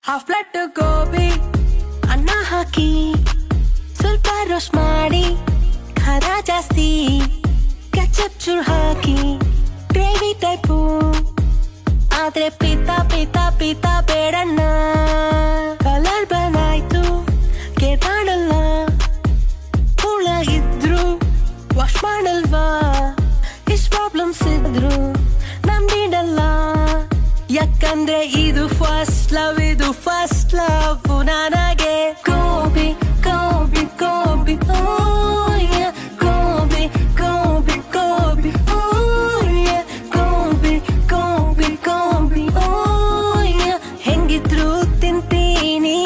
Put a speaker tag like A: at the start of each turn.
A: half plate gobi ಅನ್ನ ಹಾಕಿ ಸ್ವಲ್ಪ roast ಮಾಡಿ ಖಾರ ಜಾಸ್ತಿ ಕೆಚಪ್ ಚೂರ್ ಹಾಕಿ ಗ್ರೇವಿ ಟೈಪು ಆದ್ರೆ ಪಿತಾ ಪಿತಾ ಪಿತಾ ಬೇಡಣ್ಣ ಕಲರ್ ಬಂದಾಯ್ತು ಕೇಳಲ್ಲ ಹುಳ ಇದ್ರು ವಾಶ್ ಮಾಡಲ್ವಾ ಇಷ್ಟ ಪ್ರಾಬ್ಲಮ್ಸ್ ಇದ್ರು ನಂಬಿಡಲ್ಲ ಯಾಕಂದ್ರೆ ಇದು ಫಸ್ಟ್ ಲವ್ ನನಗೆ ಗೋಬಿ ಗೋಬಿ ಗೋಬಿ ಗೋಬಿ ಗೋಬಿ ಗೋಬಿ ಗೋಬಿ ಗೋಬಿ ಗೋಬಿ ಹೆಂಗಿದ್ರು ತಿಂತೀನಿ